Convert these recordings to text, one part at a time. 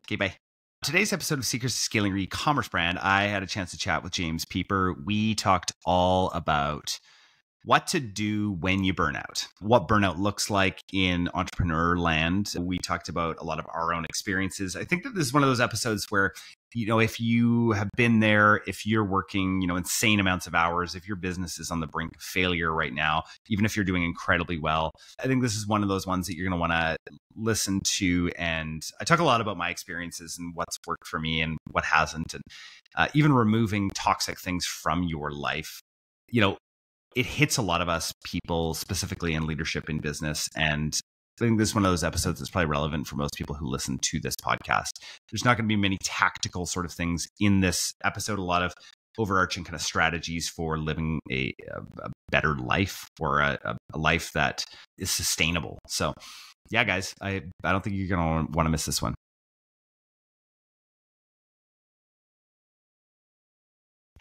Okay, bye. Today's episode of Secrets to Scaling Your E-commerce Brand, I had a chance to chat with James Pieper. We talked all about what to do when you burn out, what burnout looks like in entrepreneur land. We talked about a lot of our own experiences. I think that this is one of those episodes where, if you have been there, if you're working, insane amounts of hours, if your business is on the brink of failure right now, even if you're doing incredibly well, I think this is one of those ones that you're going to want to listen to. And I talk a lot about my experiences and what's worked for me and what hasn't, and even removing toxic things from your life. It hits a lot of us people, specifically in leadership in business. And I think this is one of those episodes that's probably relevant for most people who listen to this podcast. There's not going to be many tactical sort of things in this episode, a lot of overarching kind of strategies for living a better life, or a life that is sustainable. So yeah, guys, I don't think you're going to want to miss this one.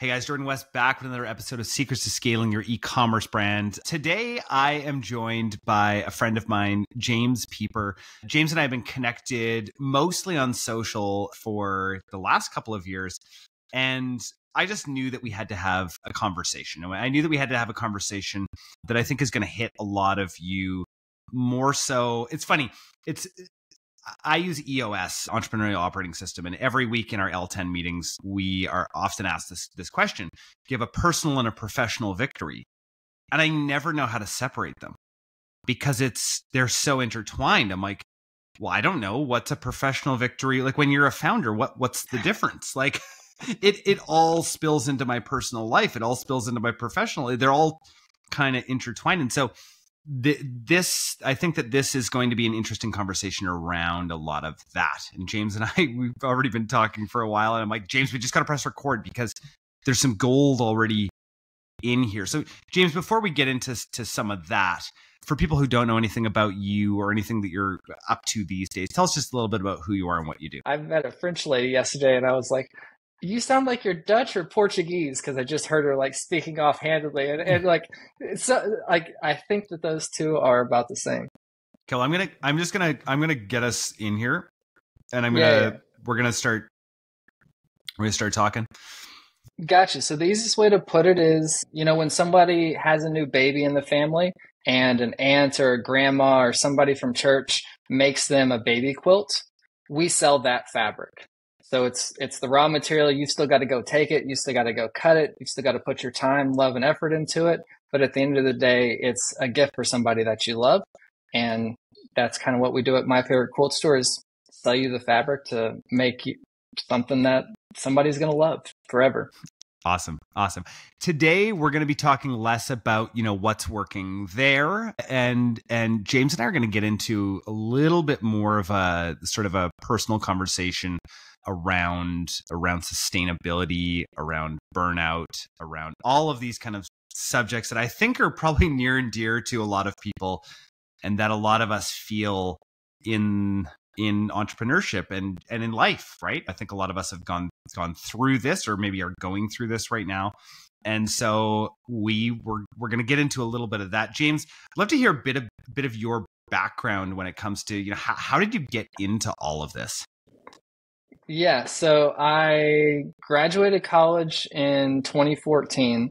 Hey guys, Jordan West back with another episode of Secrets to Scaling Your E-commerce Brand. Today, I am joined by a friend of mine, James Pieper. James and I have been connected mostly on social for the last couple of years. And I just knew that we had to have a conversation. I knew that we had to have a conversation that I think is going to hit a lot of you more so. It's funny. I use EOS, Entrepreneurial Operating System, and every week in our L10 meetings, we are often asked this question: do you have a personal and a professional victory? And I never know how to separate them because they're so intertwined. I'm like, well, I don't know what's a professional victory. Like when you're a founder, what's the difference? Like it all spills into my personal life. It all spills into my professional. They're all kind of intertwined. And so I think that this is going to be an interesting conversation around a lot of that. And James and I, we've already been talking for a while, and I'm like, James, we just got to press record because there's some gold already in here. So James, before we get into some of that, for people who don't know anything about you or anything that you're up to these days, tell us just a little bit about who you are and what you do. I met a French lady yesterday, and I was like, you sound like you're Dutch or Portuguese, because I just heard her like speaking offhandedly, and like so like I think that those two are about the same. Okay, well, I'm gonna get us in here, and we're gonna start talking. Gotcha. So the easiest way to put it is, when somebody has a new baby in the family and an aunt or a grandma or somebody from church makes them a baby quilt, we sell that fabric. So it's the raw material. You've still got to go take it. You still got to go cut it. You still got to put your time, love, and effort into it. But at the end of the day, it's a gift for somebody that you love. And that's kind of what we do at My Favorite Quilt Store, is sell you the fabric to make you something that somebody's going to love forever. Awesome. Today, we're going to be talking less about, what's working there. And James and I are going to get into a little bit more of a sort of a personal conversation around sustainability, around burnout, around all of these kind of subjects that I think are probably near and dear to a lot of people, and that a lot of us feel in entrepreneurship and in life, right? I think a lot of us have gone through this, or maybe are going through this right now. And so we're going to get into a little bit of that. James, I'd love to hear a bit of your background when it comes to, how did you get into all of this? Yeah, so I graduated college in 2014,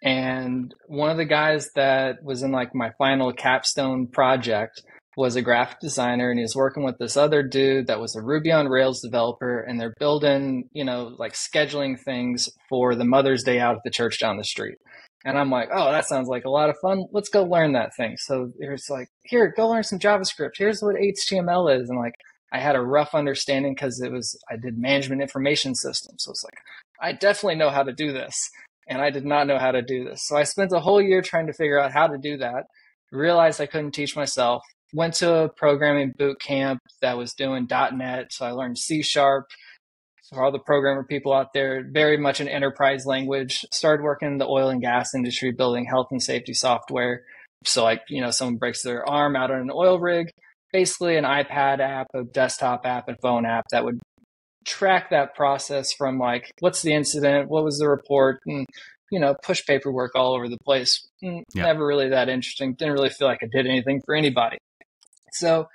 and one of the guys that was in like my final capstone project was a graphic designer, and he was working with this other dude that was a Ruby on Rails developer, and they're building, like scheduling things for the Mother's Day out at the church down the street. And I'm like, oh, that sounds like a lot of fun. Let's go learn that thing. So there's like, here, go learn some JavaScript. Here's what HTML is. And like, I had a rough understanding because I did management information systems. So it's like, I definitely know how to do this. And I did not know how to do this. So I spent a whole year trying to figure out how to do that. Realized I couldn't teach myself. Went to a programming boot camp that was doing .NET. So I learned C#. For all the programmer people out there, very much an enterprise language. Started working in the oil and gas industry, building health and safety software. So like, someone breaks their arm out on an oil rig, basically an iPad app, a desktop app, and phone app that would track that process from like, what's the incident? What was the report? And, push paperwork all over the place. Never really that interesting. Didn't really feel like I did anything for anybody. So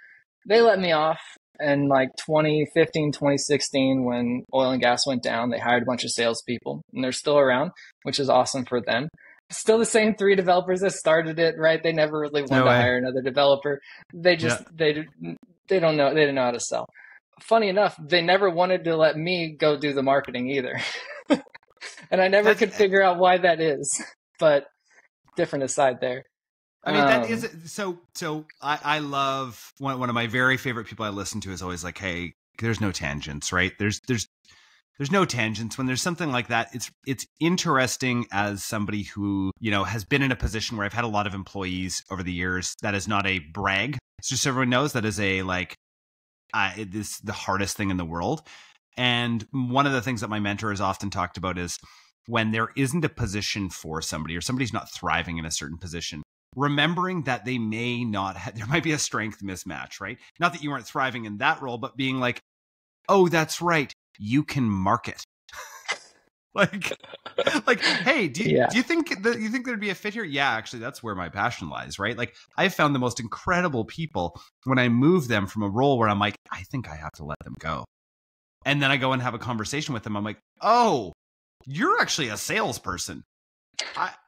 they let me off. in like 2015, 2016, when oil and gas went down, they hired a bunch of salespeople, and they're still around, which is awesome for them. Still the same three developers that started it, right? They never really wanted to hire another developer. They just they didn't know how to sell. Funny enough, they never wanted to let me go do the marketing either. And I never could figure out why that is. But different aside there. I mean, that is so. I love one of my very favorite people I listen to is always like, "Hey, there's no tangents, right? There's no tangents when there's something like that. It's interesting as somebody who has been in a position where I've had a lot of employees over the years. That is not a brag. It's just so everyone knows that is a it is the hardest thing in the world. And one of the things that my mentor has often talked about is when there isn't a position for somebody or somebody's not thriving in a certain position, remembering that they may not there might be a strength mismatch, right? Not that you weren't thriving in that role, but being like, oh, that's right, you can market. like, hey, do you think there'd be a fit here? Yeah, actually, that's where my passion lies, right? Like, I've found the most incredible people when I move them from a role where I'm like, I think I have to let them go. And then I go and have a conversation with them. I'm like, oh, you're actually a salesperson.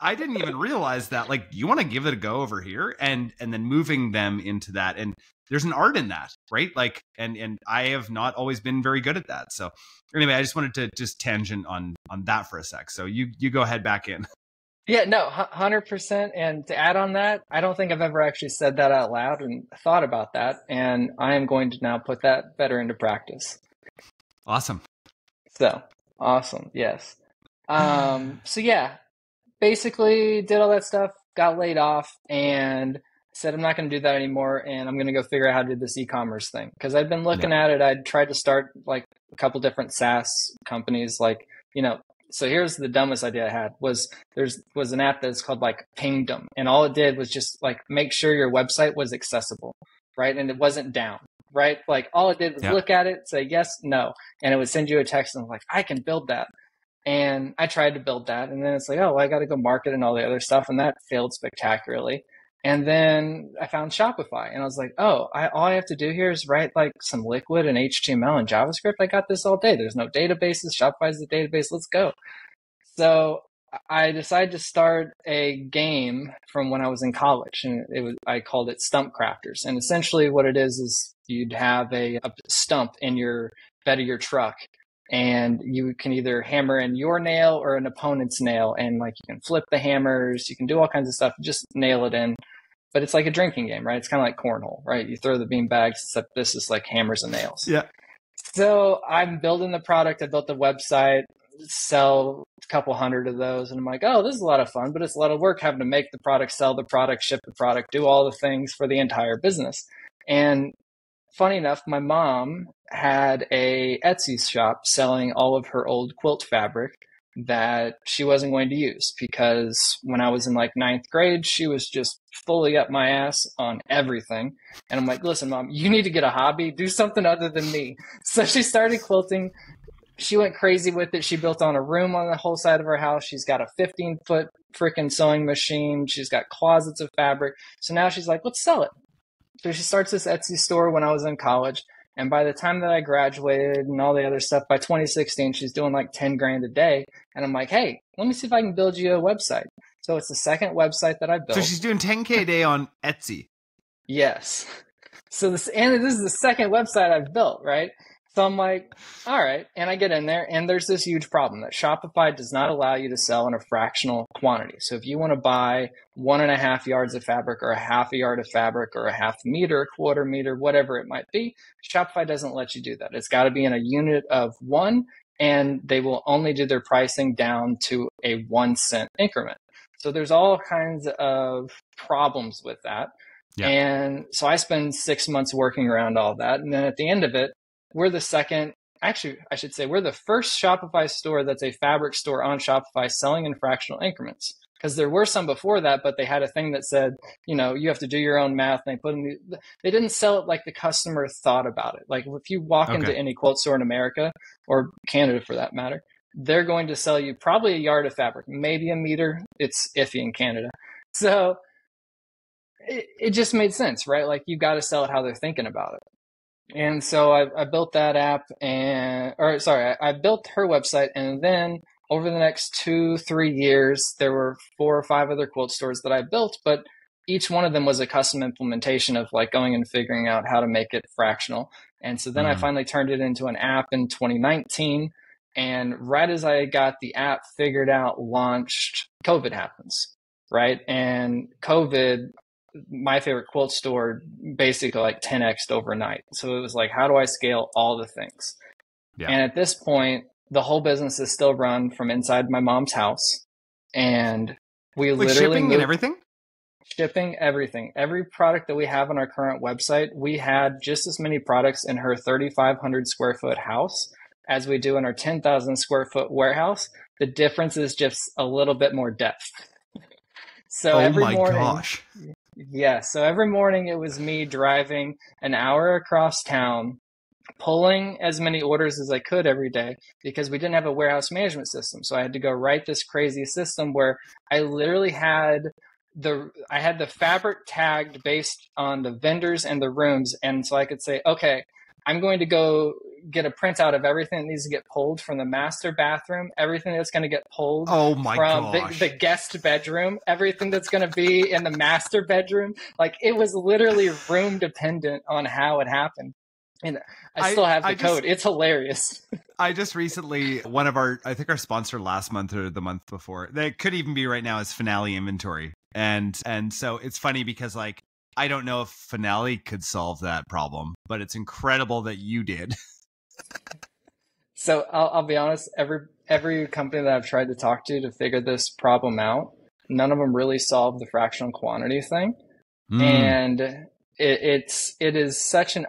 I didn't even realize that. Like, you want to give it a go over here, and then moving them into that. And there's an art in that, right? Like, and I have not always been very good at that. So anyway, I just wanted to just tangent on that for a sec. So you go ahead back in. Yeah, no, 100%. And to add on that, I don't think I've ever actually said that out loud and thought about that. And I am going to now put that better into practice. Awesome. So awesome. Yes. So yeah, basically did all that stuff, got laid off, and said, I'm not going to do that anymore. And I'm going to go figure out how to do this e-commerce thing. Cause I'd been looking at it. I'd tried to start like a couple different SaaS companies, like, so here's the dumbest idea I had was was an app that's called like Pingdom. And all it did was just like make sure your website was accessible, right? And it wasn't down, right? Like all it did was look at it, say yes, no. And it would send you a text and I'm like, I can build that. And I tried to build that. And then it's like, oh, well, I got to go market and all the other stuff. And that failed spectacularly. And then I found Shopify and I was like, oh, all I have to do here is write like some liquid and HTML and JavaScript. I got this all day. There's no databases. Shopify is the database. Let's go. So I decided to start a game from when I was in college, and I called it Stump Crafters. And essentially what it is you'd have a stump in your bed of your truck, and you can either hammer in your nail or an opponent's nail, and like you can flip the hammers, you can do all kinds of stuff, just nail it in. But it's like a drinking game, right? It's kind of like cornhole, right? You throw the bean bags, except this is like hammers and nails. Yeah. So I'm building the product. I built the website, sell a couple hundred of those. And I'm like, oh, this is a lot of fun, but it's a lot of work having to make the product, sell the product, ship the product, do all the things for the entire business. And funny enough, my mom had a Etsy shop selling all of her old quilt fabric that she wasn't going to use because when I was in like 9th grade, she was just fully up my ass on everything. And I'm like, listen, Mom, you need to get a hobby, do something other than me. So she started quilting. She went crazy with it. She built on a room on the whole side of her house. She's got a 15-foot freaking sewing machine. She's got closets of fabric. So now she's like, let's sell it. So she starts this Etsy store when I was in college. And by the time that I graduated and all the other stuff, by 2016, she's doing like 10 grand a day. And I'm like, hey, let me see if I can build you a website. So it's the second website that I built. So she's doing 10K a day on Etsy. Yes. So this is the second website I've built, right? So I'm like, all right. And I get in there and there's this huge problem that Shopify does not allow you to sell in a fractional quantity. So if you want to buy 1.5 yards of fabric or a half a yard of fabric or a half meter, a quarter meter, whatever it might be, Shopify doesn't let you do that. It's got to be in a unit of one, and they will only do their pricing down to a 1 cent increment. So there's all kinds of problems with that. Yeah. And so I spend 6 months working around all that. And then at the end of it, we're the second, actually, I should say, we're the first Shopify store that's a fabric store on Shopify selling in fractional increments. Because there were some before that, but they had a thing that said, you have to do your own math. And they didn't sell it like the customer thought about it. Like if you walk into any quilt store in America or Canada for that matter, they're going to sell you probably a yard of fabric, maybe a meter. It's iffy in Canada. So it just made sense, right? Like you got to sell it how they're thinking about it. And so I built that app I built her website. And then over the next 2, 3 years, there were 4 or 5 other quilt stores that I built, but each one of them was a custom implementation of like going and figuring out how to make it fractional. And so then I Mm. finally turned it into an app in 2019. And right as I got the app figured out, launched, COVID happens, right? And COVID, my favorite quilt store basically like 10x'd overnight. So it was like, how do I scale all the things? Yeah. And at this point, the whole business is still run from inside my mom's house. And we Like literally shipping and moved, everything? shipping everything. Every product that we have on our current website, we had just as many products in her 3,500 square foot house as we do in our 10,000 square foot warehouse. The difference is just a little bit more depth. So Oh every my morning, gosh. yeah, so every morning it was me driving an hour across town, pulling as many orders as I could every day because we didn't have a warehouse management system. So I had to go write this crazy system where I literally had the fabric tagged based on the vendors and the rooms. And so I could say, okay, I'm going to go get a printout of everything that needs to get pulled from the master bathroom, everything that's going to get pulled Oh my from the gosh. guest bedroom, everything that's going to be in the master bedroom. Like it was literally room dependent on how it happened. And I still have I the just code. It's hilarious. I just recently I think our sponsor last month or the month before, that could even be right now, is Finale Inventory. And so it's funny because like I don't know if Finale could solve that problem, but it's incredible that you did. So I'll be honest, every company that I've tried to talk to figure this problem out, none of them really solve the fractional quantity thing. Mm, And it is such an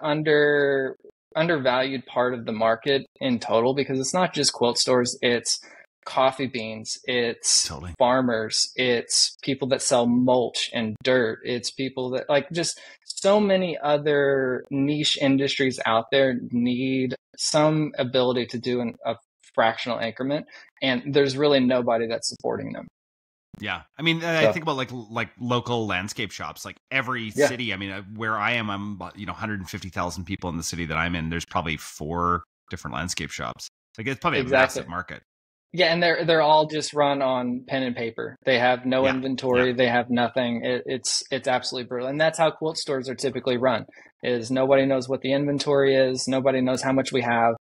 undervalued part of the market in total because it's not just quilt stores, it's coffee beans, it's totally. farmers, it's people that sell mulch and dirt, it's people that like just so many other niche industries out there need some ability to do a fractional increment, and there's really nobody that's supporting them. Yeah. I mean, I So think about like local landscape shops, like every yeah, city. I mean, where I am, I'm about, 150,000 people in the city that I'm in. There's probably 4 different landscape shops. Like it's probably a exactly. massive market. Yeah, and they're all just run on pen and paper. They have no Yeah. Yeah. inventory. They have nothing. It's absolutely brutal, and that's how quilt stores are typically run. Is nobody knows what the inventory is. Nobody knows how much we have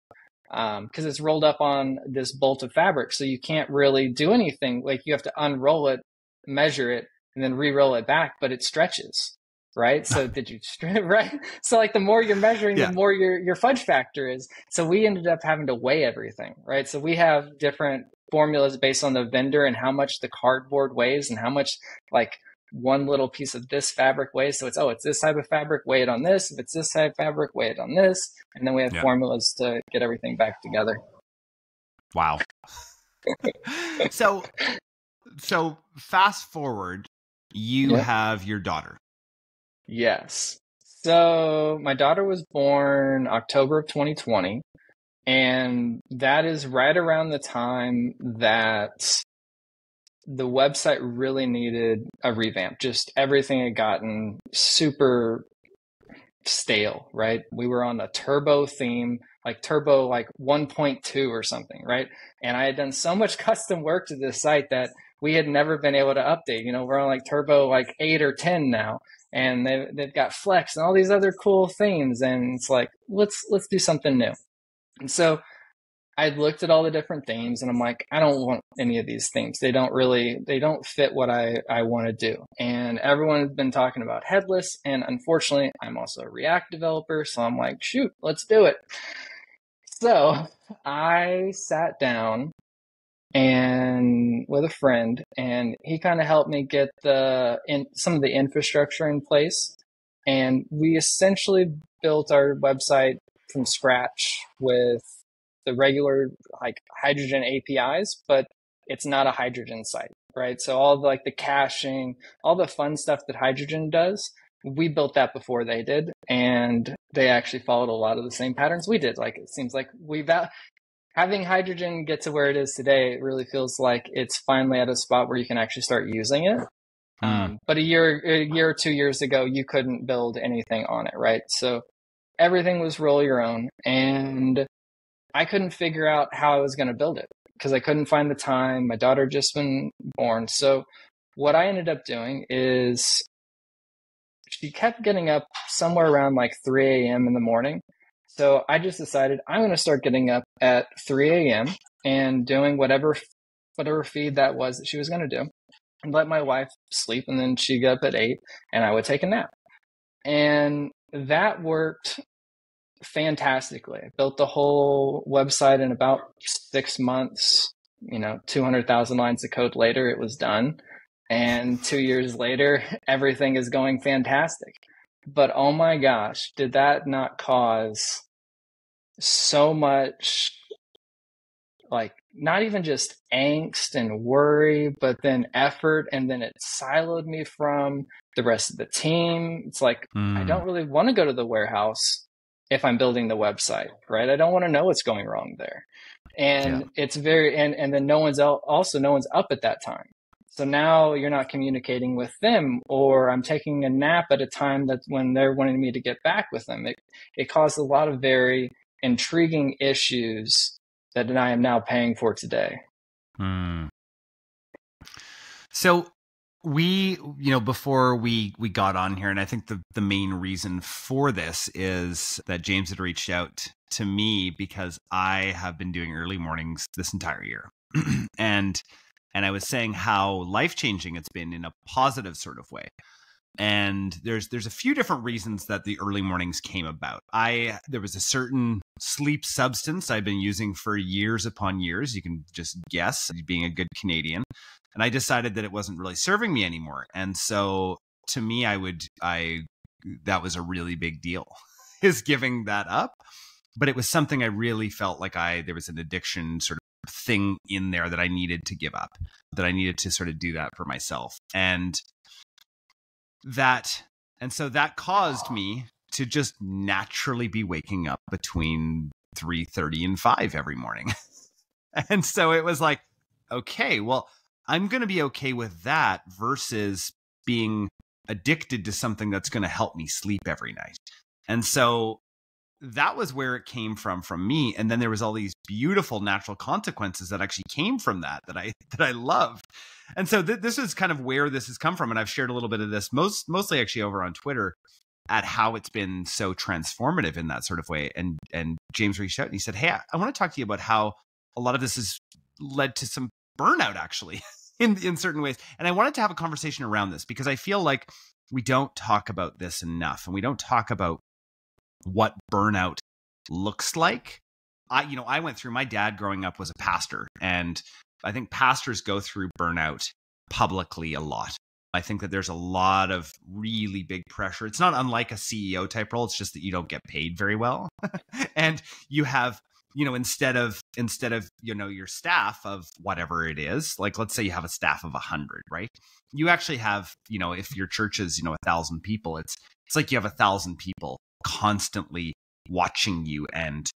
because it's rolled up on this bolt of fabric. So you can't really do anything. Like you have to unroll it, measure it, and then re-roll it back, but it stretches, right? So did you right? So like the more you're measuring, the Yeah. more your fudge factor is. So we ended up having to weigh everything, right? So we have different formulas based on the vendor and how much the cardboard weighs and how much like one little piece of this fabric weighs. So it's this type of fabric, weigh it on this. If it's this type of fabric, weigh it on this. And then we have Yeah. formulas to get everything back together. Wow. So fast forward, you Yeah. have your daughter. Yes. So my daughter was born October of 2020, and that is right around the time that the website really needed a revamp. Just everything had gotten super stale, right? We were on a turbo theme, like turbo like 1.2 or something, right? And I had done so much custom work to this site that we had never been able to update. We're on like turbo like 8 or 10 now, and they've got flex and all these other cool themes, and it's like let's do something new. And so I looked at all the different themes and I'm like, I don't want any of these themes. They don't fit what I want to do. And everyone has been talking about headless. And unfortunately, I'm also a React developer. So I'm like, shoot, let's do it. So I sat down and with a friend, and he kind of helped me get some of the infrastructure in place. And we essentially built our website from scratch with the regular like hydrogen APIs, but it's not a hydrogen site, right? So all the, like the caching, all the fun stuff that hydrogen does, we built that before they did, and they actually followed a lot of the same patterns we did. Like it seems like having hydrogen get to where it is today, it really feels like it's finally at a spot where you can actually start using it. Mm, But a year or 2 years ago, you couldn't build anything on it, right? So everything was roll your own. And I couldn't figure out how I was going to build it because I couldn't find the time. My daughter had just been born. So what I ended up doing is she kept getting up somewhere around like 3 a.m. in the morning. So I just decided I'm going to start getting up at 3 a.m. and doing whatever feed that was that she was going to do, and let my wife sleep. And then she'd get up at 8 and I would take a nap. And that worked fantastically. I built the whole website in about 6 months. 200,000 lines of code later, it was done. And 2 years later, everything is going fantastic. But oh my gosh, did that not cause so much, like, not even just angst and worry, but then effort. And then it siloed me from the rest of the team. It's like, I don't really want to go to the warehouse if I'm building the website, right? I don't want to know what's going wrong there. And it's very, and then no one's up at that time. So now you're not communicating with them, or I'm taking a nap at a time that's when they're wanting me to get back with them. It caused a lot of very intriguing issues that I am now paying for today. So we, before we got on here, and I think the main reason for this is that James had reached out to me because I have been doing early mornings this entire year. And I was saying how life-changing it's been in a positive sort of way. And there's a few different reasons that the early mornings came about. There was a certain sleep substance I've been using for years upon years. You can just guess, being a good Canadian. And I decided that it wasn't really serving me anymore. And so to me, that was a really big deal, is giving that up. But it was something I really felt like there was an addiction sort of thing in there that I needed to give up, that I needed to sort of do that for myself. And so that caused me to just naturally be waking up between 3:30 and 5 every morning. And so it was like, okay, well, I'm going to be okay with that versus being addicted to something that's going to help me sleep every night. And so that was where it came from me. And then there was all these beautiful natural consequences that actually came from that I loved. And so this is kind of where this has come from. And I've shared a little bit of this mostly actually over on Twitter, at how it's been so transformative in that sort of way. And James reached out and he said, hey, I want to talk to you about how a lot of this has led to some burnout actually in certain ways. And I wanted to have a conversation around this because I feel like we don't talk about this enough, and we don't talk about what burnout looks like. I went through, my dad growing up was a pastor, and I think pastors go through burnout publicly a lot. I think that there's a lot of really big pressure. It's not unlike a CEO type role. It's just that you don't get paid very well. And you have, instead of, your staff of whatever it is, like, let's say you have a staff of 100, right? You actually have, if your church is, 1,000 people, it's like you have 1,000 people constantly watching you and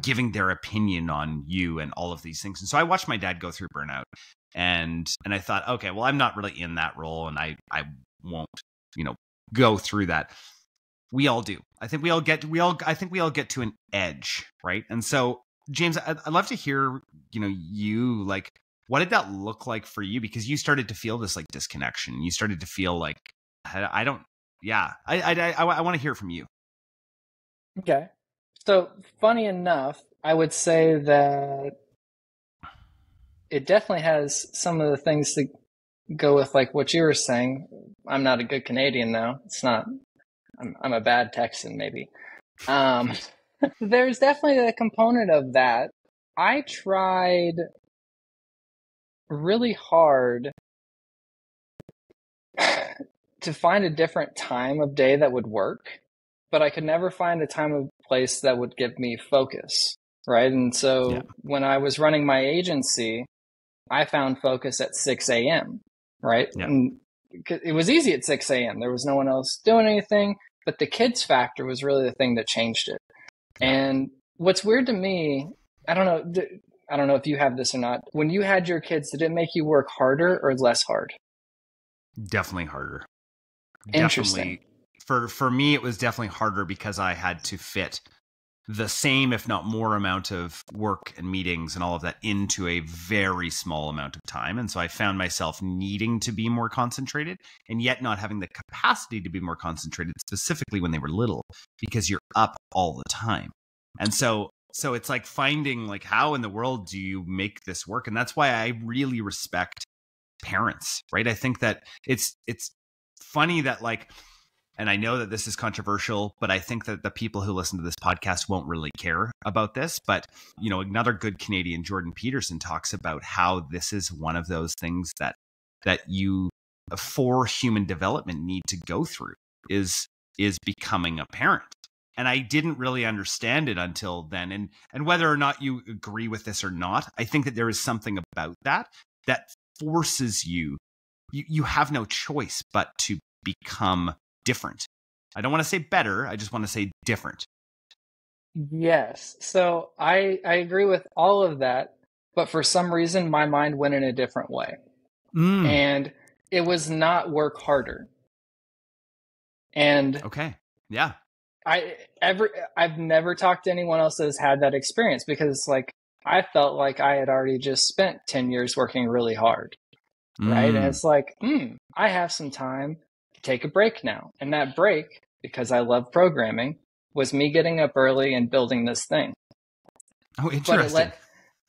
giving their opinion on you and all of these things. And so I watched my dad go through burnout, and I thought, okay, well, I'm not really in that role, and I won't go through that. We all do. I think we all get to an edge, right? And so, James, I'd love to hear you, like, what did that look like for you? Because you started to feel this like disconnection. You started to feel like I want to hear from you. Okay. So funny enough, I would say that it definitely has some of the things to go with, like what you were saying. I'm not a good Canadian though. It's not, I'm a bad Texan maybe. There's definitely a component of that. I tried really hard to find a different time of day that would work, but I could never find a time of place that would give me focus, right? And so when I was running my agency, I found focus at 6 a.m., right? Yeah. And it was easy at 6 a.m. There was no one else doing anything, but the kids factor was really the thing that changed it. Yeah. And what's weird to me, I don't know if you have this or not. When you had your kids, did it make you work harder or less hard? Definitely harder. Interesting. Definitely For me, it was definitely harder because I had to fit the same, if not more, amount of work and meetings and all of that into a very small amount of time. And so I found myself needing to be more concentrated and yet not having the capacity to be more concentrated, specifically when they were little, because you're up all the time. And so it's like finding like, how in the world do you make this work? And that's why I really respect parents, right? I think that it's funny that like, and I know that this is controversial, but I think that the people who listen to this podcast won't really care about this. But, you know, another good Canadian, Jordan Peterson, talks about how this is one of those things that you, for human development, need to go through is becoming a parent. And I didn't really understand it until then. And whether or not you agree with this or not, I think that there is something about that forces you have no choice but to become different. I don't want to say better. I just want to say different. Yes. So I agree with all of that, but for some reason my mind went in a different way. And it was not work harder. And okay. Yeah. I've never talked to anyone else that has had that experience, because like I felt like I had already just spent 10 years working really hard. Right. And it's like, I have some time to take a break now. And that break, because I love programming, was me getting up early and building this thing. Oh, interesting.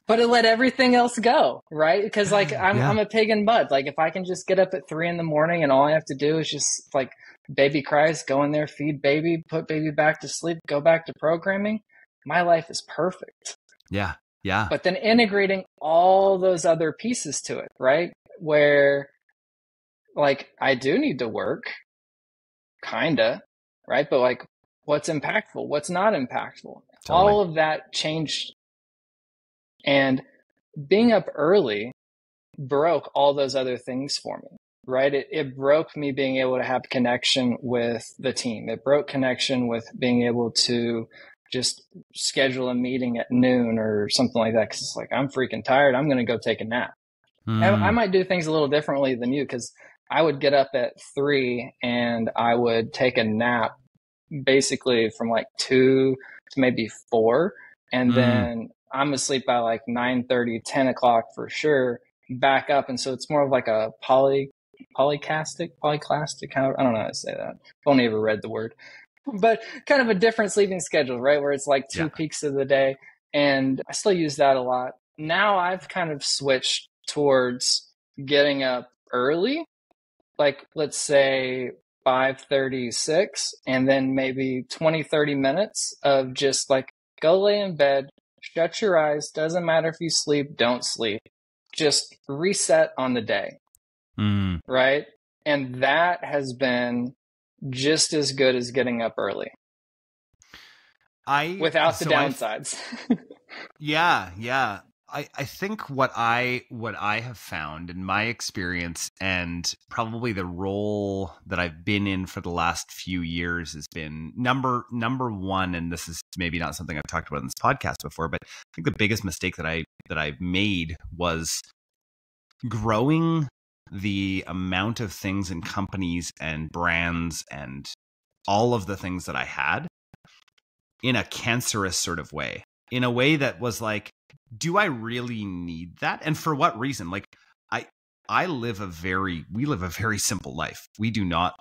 But it let everything else go, right? Because like I'm a pig in mud. Like if I can just get up at 3 a.m. and all I have to do is just like baby cries, go in there, feed baby, put baby back to sleep, go back to programming, my life is perfect. Yeah. Yeah. But then integrating all those other pieces to it, right? Where like I do need to work, kinda, right? But like what's impactful, what's not impactful? Totally. All of that changed. And being up early broke all those other things for me, right? It broke me being able to have connection with the team. It broke connection with being able to just schedule a meeting at noon or something like that. Cause it's like, I'm freaking tired. I'm going to go take a nap. I might do things a little differently than you, because I would get up at 3 and I would take a nap basically from like 2 to maybe 4. And then I'm asleep by like 9:30, 10 o'clock for sure, back up. And so it's more of like a polyclastic, I don't know how to say that. I've only ever read the word, but kind of a different sleeping schedule, right? Where it's like 2 peaks of the day. And I still use that a lot. Now I've kind of switched towards getting up early, like let's say 5:36, and then maybe 20-30 minutes of just like go lay in bed, shut your eyes, doesn't matter if you sleep, don't sleep, just reset on the day. Right? And that has been just as good as getting up early without the downsides. Yeah. I think what I have found in my experience, and probably the role that I've been in for the last few years, has been number one, and this is maybe not something I've talked about in this podcast before, but I think the biggest mistake that I've made was growing the amount of things and companies and brands and all of the things that I had in a cancerous sort of way, in a way that was like, do I really need that? And for what reason? Like we live a very simple life. We do not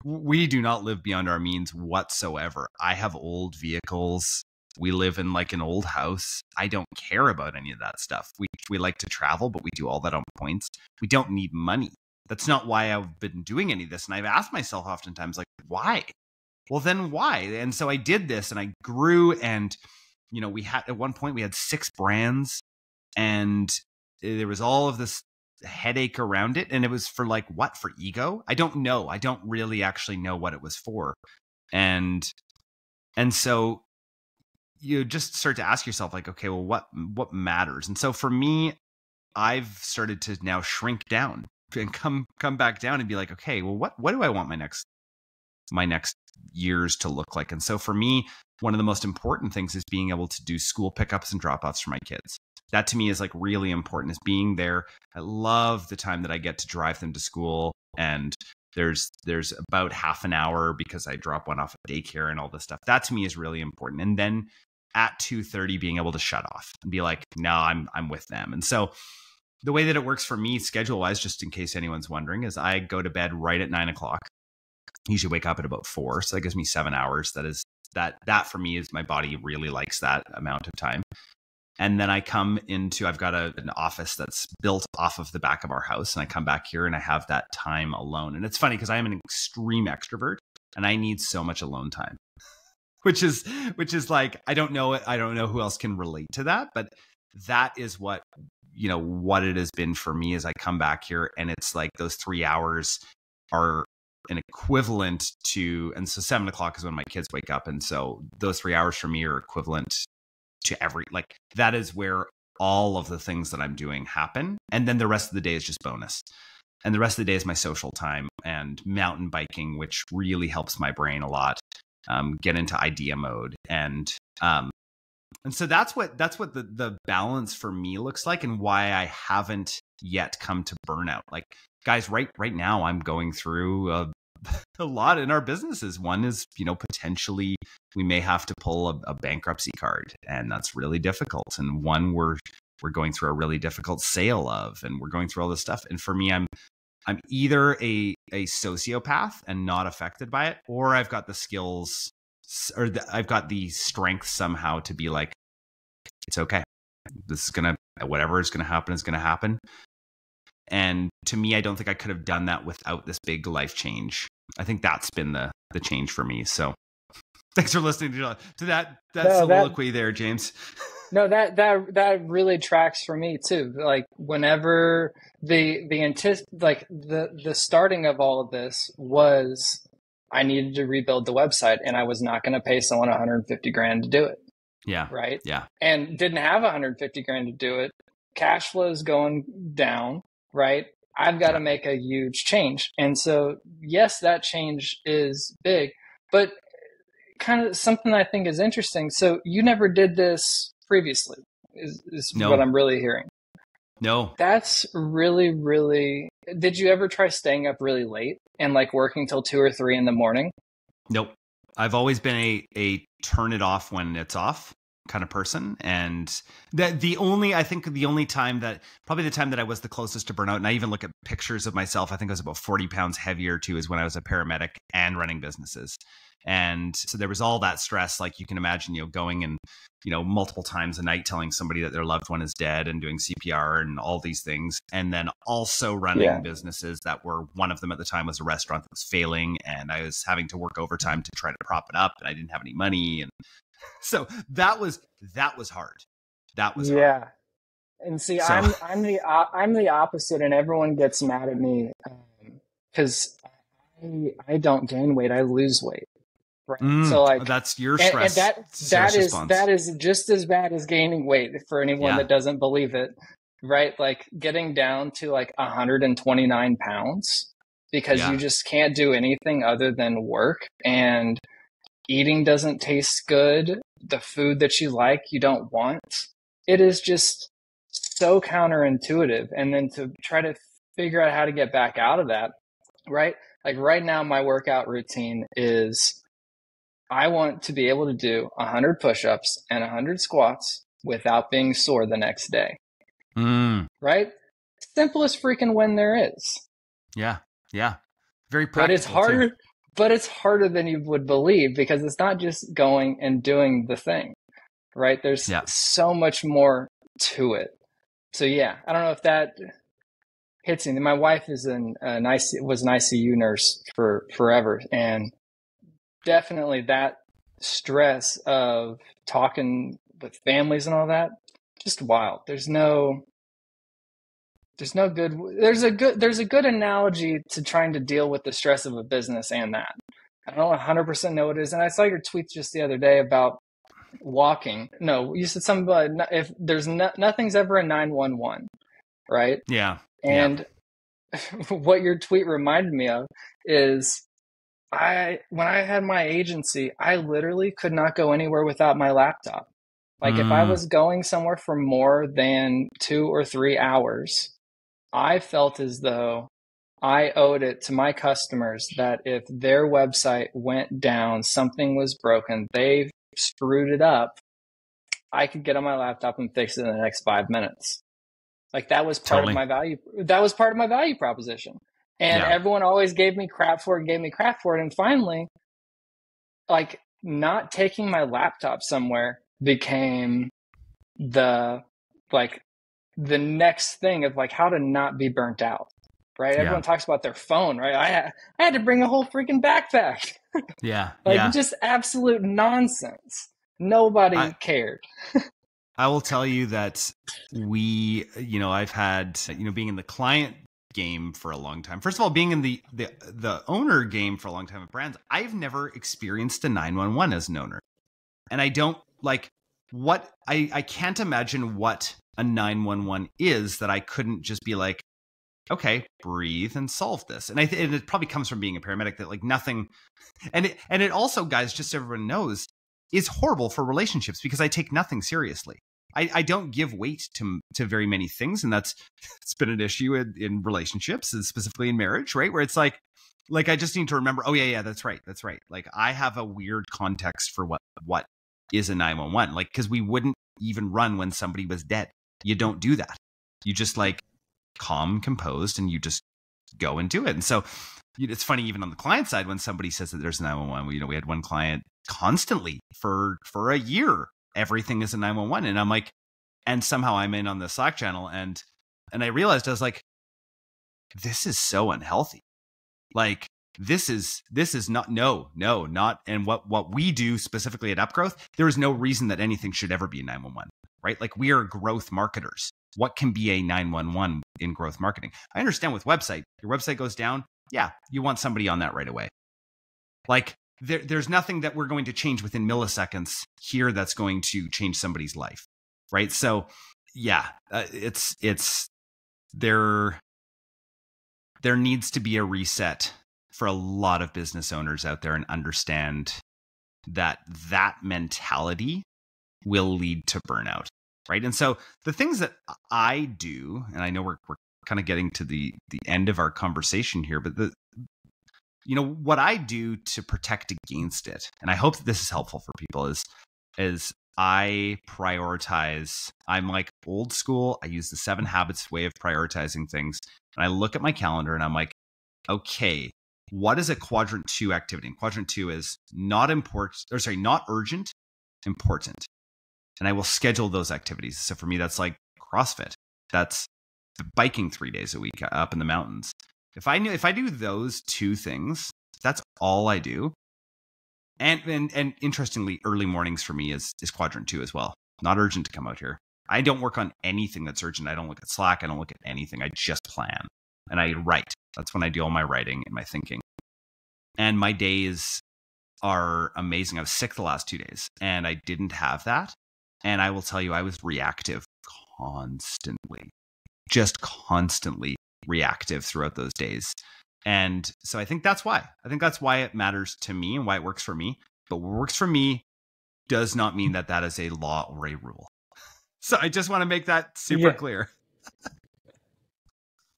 we do not live beyond our means whatsoever. I have old vehicles. We live in like an old house. I don't care about any of that stuff. We like to travel, but we do all that on points. We don't need money. That's not why I've been doing any of this. And I've asked myself oftentimes, like, why? Well, then why? And so I did this and I grew, and you know, at one point we had 6 brands, and there was all of this headache around it. And it was for like, what? For ego? I don't know. I don't really actually know what it was for. And so you just start to ask yourself like, okay, well, what matters? And so for me, I've started to now shrink down and come back down and be like, okay, well, what do I want my next years to look like? And so for me, one of the most important things is being able to do school pickups and drop-offs for my kids. That to me is like really important, is being there. I love the time that I get to drive them to school and There's about half an hour because I drop one off at daycare and all this stuff. That to me is really important. And then at 2:30 being able to shut off and be like, no, I'm with them. And so the way that it works for me schedule wise, just in case anyone's wondering, is I go to bed right at 9 o'clock. Usually wake up at about 4. So that gives me 7 hours. That for me is, my body really likes that amount of time. And then I come into, I've got an office that's built off of the back of our house. And I come back here and I have that time alone. And it's funny because I am an extreme extrovert and I need so much alone time, which is like, I don't know who else can relate to that, but that is what it has been for me. As I come back here and it's like those 3 hours are an equivalent to, and so 7 o'clock is when my kids wake up. And so those 3 hours for me are equivalent to that is where all of the things that I'm doing happen. And then the rest of the day is just bonus. And the rest of the day is my social time and mountain biking, which really helps my brain a lot, get into idea mode. And so that's what the balance for me looks like, and why I haven't yet come to burnout. Like, guys, right now I'm going through a lot in our businesses. One is, potentially we may have to pull a bankruptcy card, and that's really difficult. And one we're going through a really difficult sale of, and we're going through all this stuff. And for me, I'm either a sociopath and not affected by it, or I've got the skills, or I've got the strength somehow to be like, it's okay. Whatever is going to happen is going to happen. And to me, I don't think I could have done that without this big life change. I think that's been the change for me. So thanks for listening to that soliloquy there, James. No, that really tracks for me too. Like, whenever the starting of all of this was, I needed to rebuild the website, and I was not going to pay someone $150,000 to do it. Yeah. Right. Yeah. And didn't have $150,000 to do it. Cash flow is going down. Right. I've got to make a huge change. And so, yes, that change is big, but kind of something I think is interesting. So you never did this previously is No. What I'm really hearing. No. That's really, really, did you ever try staying up really late and like working till 2 or 3 in the morning? Nope. I've always been a turn it off when it's off kind of person. And the only time that I was the closest to burnout, and I even look at pictures of myself, I think I was about 40 pounds heavier too, is when I was a paramedic and running businesses. And so there was all that stress, like you can imagine, going and, multiple times a night telling somebody that their loved one is dead and doing CPR and all these things. And then also running businesses that were, one of them at the time was a restaurant that was failing, and I was having to work overtime to try to prop it up, and I didn't have any money. And so that was hard. That was hard. And see, so, I'm the opposite, and everyone gets mad at me because I don't gain weight, I lose weight. Right. So like, that's your stress. And that is just as bad as gaining weight for anyone that doesn't believe it. Right. Like getting down to like 129 pounds because you just can't do anything other than work, and eating doesn't taste good. The food that you like, you don't want. It is just so counterintuitive. And then to try to figure out how to get back out of that, right? Like right now, my workout routine is, I want to be able to do 100 push-ups and 100 squats without being sore the next day. Right? Simplest freaking win there is. Yeah. Yeah. Very practical. But it's harder. But it's harder than you would believe, because it's not just going and doing the thing, right? There's so much more to it. So I don't know if that hits me. My wife was an ICU nurse for forever, and definitely that stress of talking with families and all that, just wild. There's a good analogy to trying to deal with the stress of a business and that. I don't 100% know what it is. And I saw your tweets just the other day about walking. No, you said something about if there's nothing's ever a 911, right? Yeah. And what your tweet reminded me of is when I had my agency, I literally could not go anywhere without my laptop. Like if I was going somewhere for more than 2 or 3 hours, I felt as though I owed it to my customers that if their website went down, something was broken, they screwed it up, I could get on my laptop and fix it in the next 5 minutes. Like that was part of Totally. my value. That was part of my value proposition. And Yeah. everyone always gave me crap for it. And finally, like not taking my laptop somewhere became the like the next thing of like how to not be burnt out. Right? Yeah. Everyone talks about their phone, right? I had to bring a whole freaking backpack. Yeah. Like Yeah. just absolute nonsense. Nobody cared. I will tell you that I've had, being in the client game for a long time. First of all, being in the owner game for a long time of brands, I've never experienced a 911 as an owner. And I don't I can't imagine what a 911 is that I couldn't just be like, okay, breathe and solve this. And and it probably comes from being a paramedic that like nothing, and it also, guys, just so everyone knows, is horrible for relationships because I take nothing seriously. I don't give weight to very many things, and it's been an issue in relationships, and specifically in marriage, right? Where it's like I just need to remember, oh yeah, that's right. Like I have a weird context for what is a 911, like because we wouldn't even run when somebody was dead. You don't do that. You just like calm, composed, and you just go and do it. And so it's funny, even on the client side, when somebody says that there's a 911, we had one client constantly for a year, everything is a 911. And I'm like, and somehow I'm in on the Slack channel and I realized, I was like, this is so unhealthy. Like this is not, not. And what we do specifically at Upgrowth, there is no reason that anything should ever be a 911, right? Like we are growth marketers. What can be a 911 in growth marketing? I understand with website, your website goes down. Yeah. You want somebody on that right away. Like there's nothing that we're going to change within milliseconds here that's going to change somebody's life. Right. So yeah, it's there needs to be a reset for a lot of business owners out there and understand that mentality will lead to burnout. Right. And so the things that I do, and I know we're kind of getting to the end of our conversation here, but what I do to protect against it, and I hope that this is helpful for people, is I prioritize. I'm like old school. I use the 7 habits way of prioritizing things. And I look at my calendar and I'm like, okay, what is a quadrant 2 activity? And quadrant 2 is not urgent, important. And I will schedule those activities. So for me, that's like CrossFit. That's biking 3 days a week up in the mountains. If I do those 2 things, that's all I do. And interestingly, early mornings for me is quadrant 2 as well. Not urgent to come out here. I don't work on anything that's urgent. I don't look at Slack. I don't look at anything. I just plan and I write. That's when I do all my writing and my thinking. And my days are amazing. I was sick the last 2 days and I didn't have that. And I will tell you, I was reactive constantly, just constantly reactive throughout those days. And so I think that's why it matters to me and why it works for me. But what works for me does not mean that is a law or a rule. So I just want to make that super clear.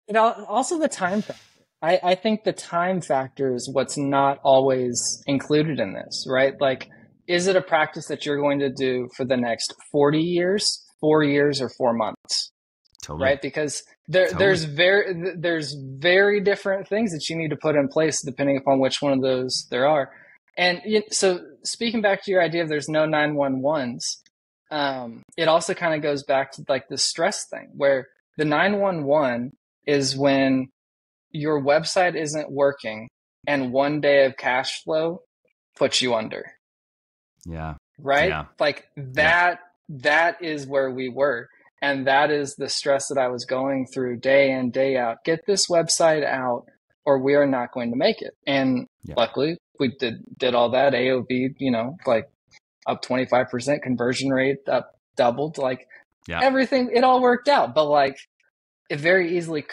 And also the time factor. I think the time factor is what's not always included in this, right? Like, is it a practice that you're going to do for the next 40 years, 4 years, or 4 months? Totally. Right? Because there's very different things that you need to put in place depending upon which one of those there are. And so speaking back to your idea of there's no 911s, it also kind of goes back to like the stress thing where the 911 is when your website isn't working and one day of cash flow puts you under. Yeah. Right? Yeah. Like that is where we were. And that is the stress that I was going through day in, day out. Get this website out or we are not going to make it. And luckily we did all that. AOV, like up 25%, conversion rate up doubled, like everything, it all worked out. But like it very easily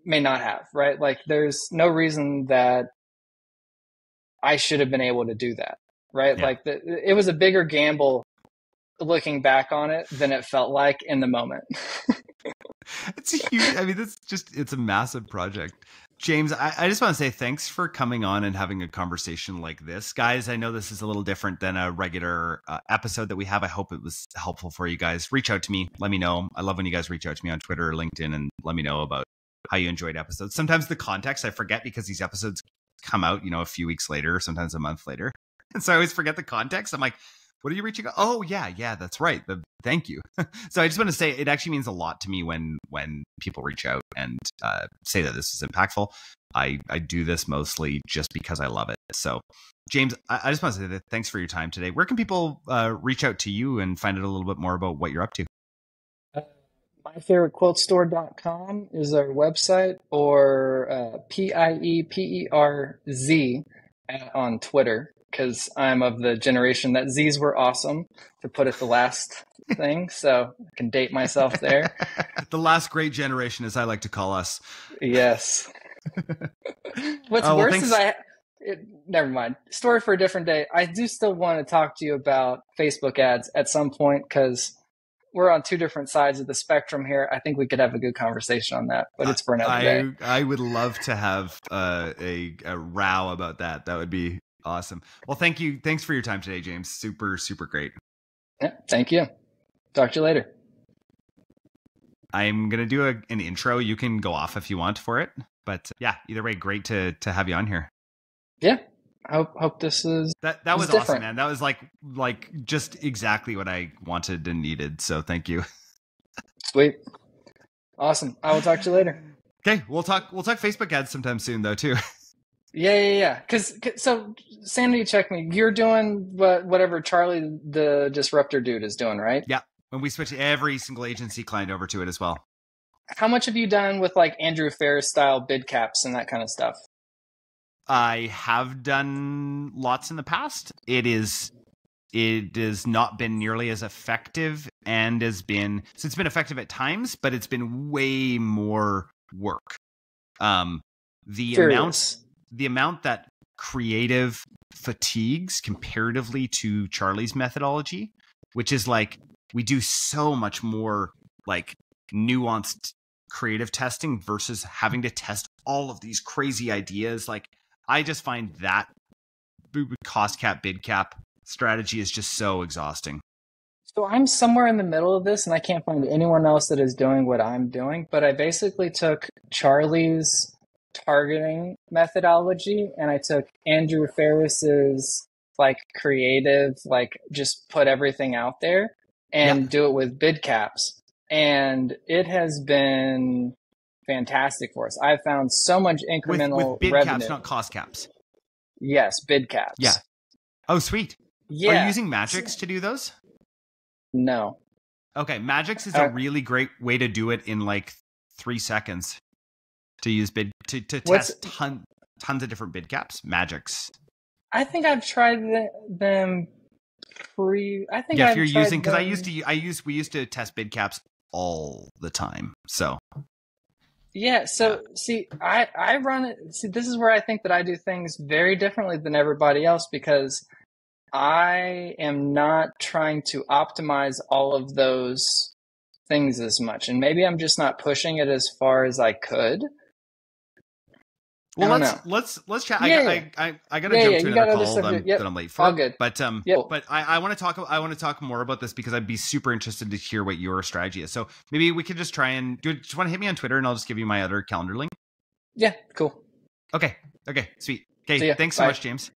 may not have, right? Like there's no reason that I should have been able to do that, right? Like it was a bigger gamble looking back on it than it felt like in the moment. It's a huge, I mean, it's a massive project. James, I just want to say thanks for coming on and having a conversation like this. Guys, I know this is a little different than a regular episode that we have. I hope it was helpful for you guys. Reach out to me. Let me know. I love when you guys reach out to me on Twitter or LinkedIn and let me know about how you enjoyed episodes. Sometimes the context I forget because these episodes come out, a few weeks later, sometimes a month later. And so I always forget the context. I'm like, what are you reaching out? Oh, yeah, that's right. Thank you. So I just want to say it actually means a lot to me when people reach out and say that this is impactful. I do this mostly just because I love it. So, James, I just want to say that thanks for your time today. Where can people reach out to you and find out a little bit more about what you're up to? MyFavoriteQuiltStore.com is our website, or PIEPERZ on Twitter, because I'm of the generation that Z's were awesome, to put it the last thing, so I can date myself there. The last great generation, as I like to call us. Yes. What's worse is never mind. Story for a different day. I do still want to talk to you about Facebook ads at some point, because we're on two different sides of the spectrum here. I think we could have a good conversation on that, but it's for another day. I would love to have a row about that. That would be awesome. Well, thank you. Thanks for your time today, James. Super, super great. Yeah, thank you. Talk to you later. I'm going to do an intro. You can go off if you want for it. But yeah, either way, great to have you on here. Yeah. Hope this is that was different. Awesome, man. That was like just exactly what I wanted and needed. So thank you. Sweet. Awesome. I will talk to you later. Okay. We'll talk Facebook ads sometime soon though too. Yeah. So sanity check me. You're doing whatever Charlie the Disruptor dude is doing, right? Yeah. When we switch every single agency client over to it as well. How much have you done with like Andrew Ferris style bid caps and that kind of stuff? I have done lots in the past. It has not been nearly as effective, and it's been effective at times, but it's been way more work. The amount that creative fatigues comparatively to Charlie's methodology, which is like we do so much more like nuanced creative testing versus having to test all of these crazy ideas. Like I just find that cost cap, bid cap strategy is just so exhausting. So I'm somewhere in the middle of this, and I can't find anyone else that is doing what I'm doing, but I basically took Charlie's targeting methodology and I took Andrew Ferris's like creative, like just put everything out there and do it with bid caps. And it has been fantastic for us. I've found so much incremental with bid revenue. Caps, not cost caps. Yes, bid caps. Yeah. Oh, sweet. Yeah. Are you using Magix to do those? No. Okay, Magix is a really great way to do it in like 3 seconds. To use bid to test tons of different bid caps. Magix. I think I've tried them pre. I think if you're using, because we used to test bid caps all the time. So see, I run it. See, this is where I think that I do things very differently than everybody else, because I am not trying to optimize all of those things as much, and maybe I'm just not pushing it as far as I could. Well, let's chat. I got to jump to another call that I'm late for. All good. But I want to talk more about this because I'd be super interested to hear what your strategy is. So maybe we could just try and do it. Just want to hit me on Twitter and I'll just give you my other calendar link. Yeah, cool. Okay, sweet. Okay, thanks so much, James.